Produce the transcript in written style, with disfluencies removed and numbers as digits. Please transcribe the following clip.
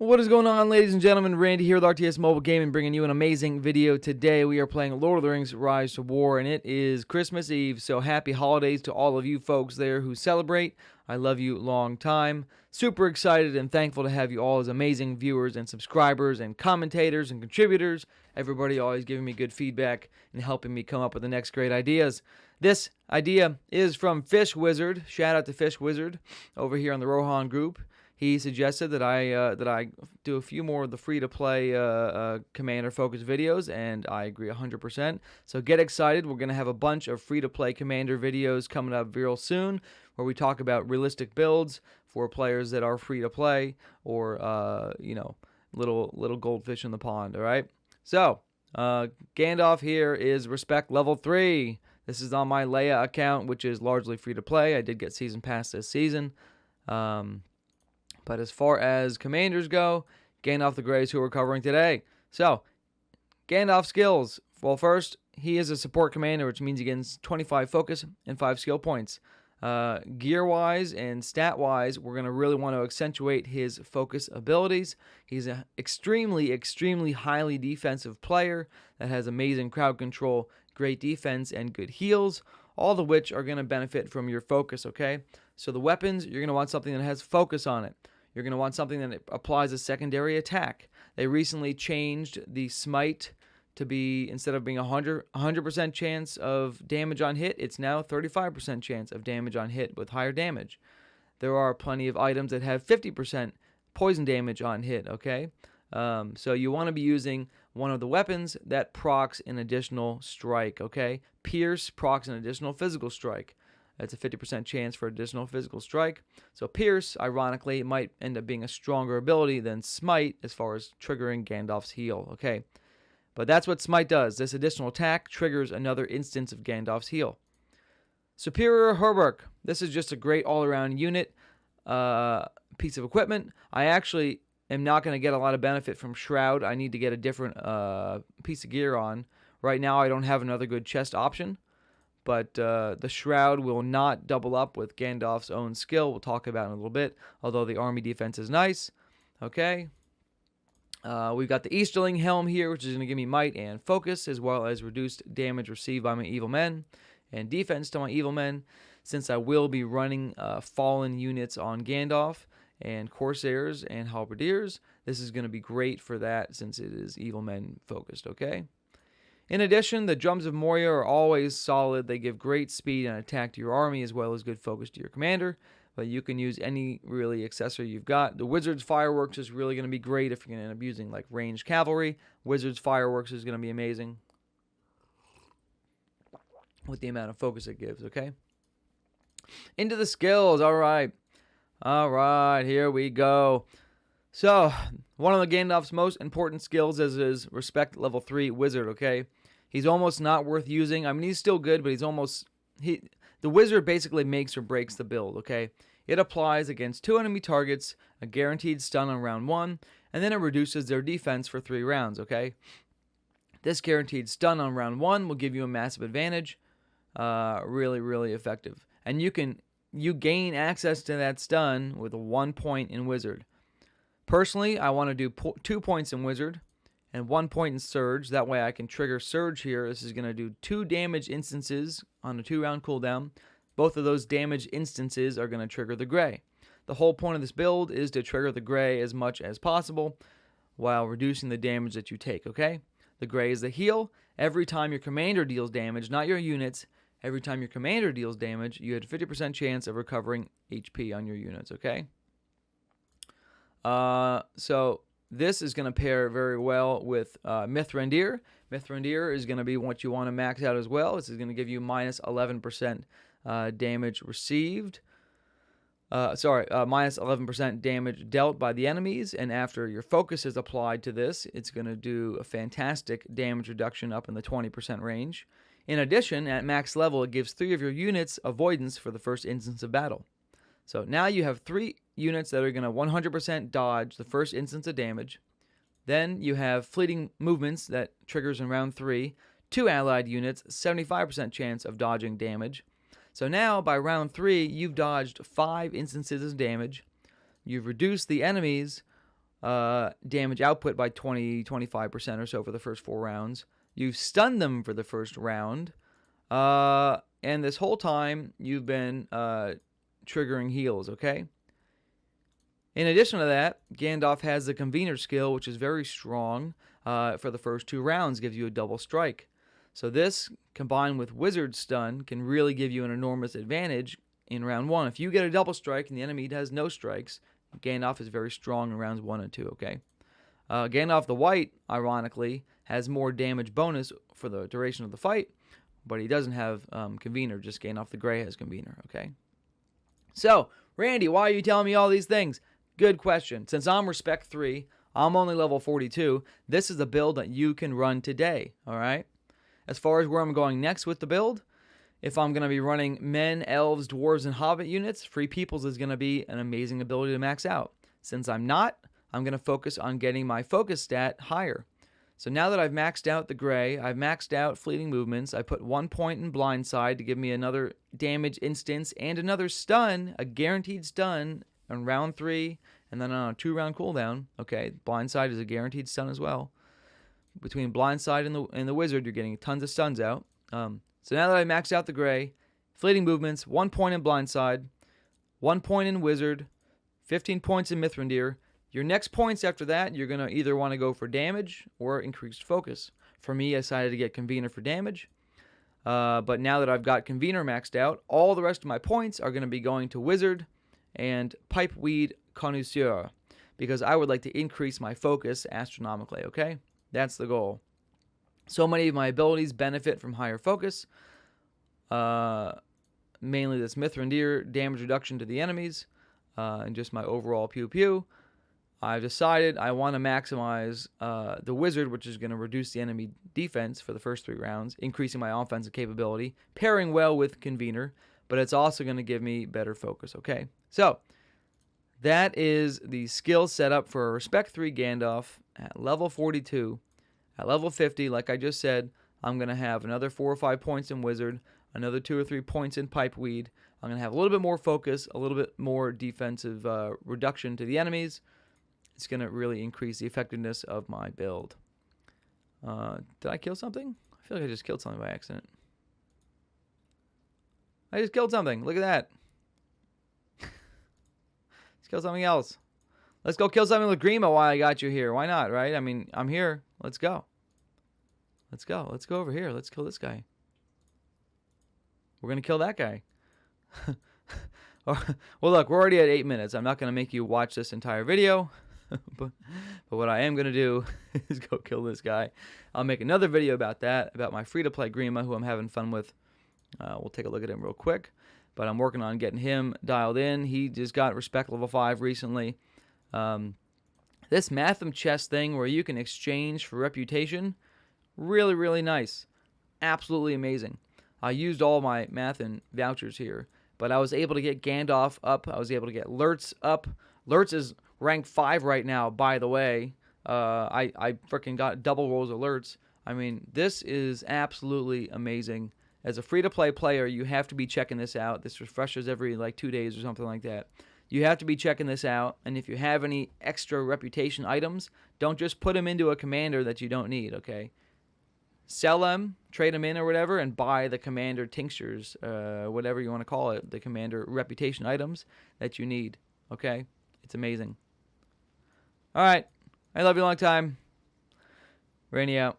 What is going on, ladies and gentlemen? Randy here with RTS Mobile Gaming, bringing you an amazing video today. We are playing Lord of the Rings Rise to War, and it is Christmas Eve, so happy holidays to all of you folks there who celebrate. I love you long time. Super excited and thankful to have you all as amazing viewers and subscribers and commentators and contributors. Everybody always giving me good feedback and helping me come up with the next great ideas. This idea is from FishWizard. Shout out to FishWizard over here on the Rohan group. He suggested that I do a few more of the free-to-play Commander-focused videos, and I agree 100%. So get excited. We're going to have a bunch of free-to-play Commander videos coming up real soon, where we talk about realistic builds for players that are free-to-play or, little goldfish in the pond, all right? So, Gandalf here is Respect Level 3. This is on my Leia account, which is largely free-to-play. I did get Season Pass this season. But as far as commanders go, Gandalf the Grey is who we're covering today. So, Gandalf skills. Well, first, he is a support commander, which means he gains 25 focus and 5 skill points. Gear-wise and stat-wise, we're going to really want to accentuate his focus abilities. He's an extremely, extremely highly defensive player that has amazing crowd control, great defense, and good heals, all of which are going to benefit from your focus, okay? So the weapons, you're going to want something that has focus on it. You're going to want something that applies a secondary attack. They recently changed the smite to be, instead of being 100% chance of damage on hit, it's now 35% chance of damage on hit with higher damage. There are plenty of items that have 50% poison damage on hit, okay? So you want to be using one of the weapons that procs an additional strike, okay? Pierce procs an additional physical strike. That's a 50% chance for additional physical strike. So Pierce, ironically, might end up being a stronger ability than Smite as far as triggering Gandalf's heal, okay? But that's what Smite does. This additional attack triggers another instance of Gandalf's heal. Superior Herberk. This is just a great all-around unit, piece of equipment. I actually am not going to get a lot of benefit from Shroud. I need to get a different piece of gear on. Right now, I don't have another good chest option. But the Shroud will not double up with Gandalf's own skill. We'll talk about it in a little bit, although the army defense is nice. Okay. We've got the Easterling Helm here, which is going to give me might and focus, as well as reduced damage received by my evil men and defense to my evil men, since I will be running fallen units on Gandalf and Corsairs and Halberdiers. This is going to be great for that, since it is evil men focused, okay? In addition, the Drums of Moria are always solid. They give great speed and attack to your army, as well as good focus to your commander. But you can use any really accessory you've got. The Wizard's Fireworks is really going to be great if you're going to end up using like ranged cavalry. Wizard's Fireworks is going to be amazing with the amount of focus it gives, okay? Into the skills. All right, here we go. So, one of the Gandalf's most important skills is his Respect Level 3 Wizard, okay? He's almost not worth using. I mean, he's still good, but he's almost... The Wizard basically makes or breaks the build, okay? It applies against 2 enemy targets, a guaranteed stun on round 1, and then it reduces their defense for 3 rounds, okay? This guaranteed stun on round 1 will give you a massive advantage. Really, really effective. And you gain access to that stun with 1 point in Wizard. Personally, I want to do 2 points in Wizard and 1 point in Surge. That way I can trigger Surge here. This is going to do 2 damage instances on a 2-round cooldown. Both of those damage instances are going to trigger the Grey. The whole point of this build is to trigger the Grey as much as possible while reducing the damage that you take, okay? The Grey is the heal. Every time your commander deals damage, not your units, every time your commander deals damage, you had a 50% chance of recovering HP on your units, okay? So this is going to pair very well with Mithrandir. Mithrandir is going to be what you want to max out as well. This is going to give you minus 11% damage received. Minus 11% damage dealt by the enemies. And after your focus is applied to this, it's going to do a fantastic damage reduction up in the 20% range. In addition, at max level, it gives 3 of your units avoidance for the first instance of battle. So now you have 3 units that are going to 100% dodge the first instance of damage. Then you have fleeting movements that triggers in round 3. 2 allied units, 75% chance of dodging damage. So now by round 3, you've dodged 5 instances of damage. You've reduced the enemies damage output by 25% or so for the first 4 rounds. You've stunned them for the first round. And this whole time, you've been triggering heals, okay? In addition to that, Gandalf has the Convener skill, which is very strong for the first 2 rounds, gives you a double strike. So this, combined with Wizard Stun, can really give you an enormous advantage in round 1. If you get a double strike and the enemy has no strikes, Gandalf is very strong in rounds 1 and 2, okay? Gandalf the White, ironically, has more damage bonus for the duration of the fight, but he doesn't have Convener, just Gandalf the Grey has Convener, okay? So, Randy, why are you telling me all these things? Good question. Since I'm Respect 3, I'm only level 42, this is the build that you can run today, all right? As far as where I'm going next with the build, if I'm going to be running men, elves, dwarves, and hobbit units, Free Peoples is going to be an amazing ability to max out. Since I'm not, I'm going to focus on getting my focus stat higher. So now that I've maxed out the Grey, I've maxed out Fleeting Movements, I put 1 point in Blindside to give me another damage instance and another stun, a guaranteed stun on round 3, and then on a 2-round cooldown. Okay, Blindside is a guaranteed stun as well. Between Blindside and the Wizard, you're getting tons of stuns out. So now that I maxed out the Grey, Fleeting Movements, 1 point in Blindside, 1 point in Wizard, 15 points in Mithrandir. Your next points after that, you're going to either want to go for damage or increased focus. For me, I decided to get Convener for damage. But now that I've got Convener maxed out, all the rest of my points are going to be going to Wizard and Pipeweed Connoisseur, because I would like to increase my focus astronomically, okay? That's the goal. So many of my abilities benefit from higher focus. Mainly this Mithrandir damage reduction to the enemies, and just my overall pew-pew. I've decided I want to maximize the Wizard, which is going to reduce the enemy defense for the first 3 rounds, increasing my offensive capability, pairing well with Convener, but it's also going to give me better focus, okay? So, that is the skill setup for a Respect 3 Gandalf at level 42. At level 50, like I just said, I'm going to have another 4 or 5 points in Wizard, another 2 or 3 points in Pipeweed. I'm going to have a little bit more focus, a little bit more defensive reduction to the enemies. It's going to really increase the effectiveness of my build. Did I kill something? I feel like I just killed something by accident. I just killed something. Look at that. Let's kill something else. Let's go kill something with Grima while I got you here. Why not, right? I mean, I'm here. Let's go. Let's go. Let's go over here. Let's kill this guy. We're going to kill that guy. Well, look, we're already at 8 minutes. I'm not going to make you watch this entire video. but what I am going to do is go kill this guy. I'll make another video about that, about my free-to-play Grima, who I'm having fun with. We'll take a look at him real quick. But I'm working on getting him dialed in. He just got Respect level 5 recently. This Matham chest thing where you can exchange for reputation, really, really nice. Absolutely amazing. I used all my Matham vouchers here, but I was able to get Gandalf up. I was able to get Lurtz up. Lurtz is rank 5 right now, by the way. I freaking got double rolls of Lurtz. I mean, this is absolutely amazing. As a free-to-play player, you have to be checking this out. This refreshes every, 2 days or something like that. You have to be checking this out, and if you have any extra reputation items, don't just put them into a commander that you don't need, okay? Sell them, trade them in or whatever, and buy the commander tinctures, whatever you want to call it, the commander reputation items that you need, okay? It's amazing. All right. I love you a long time. Rainy out.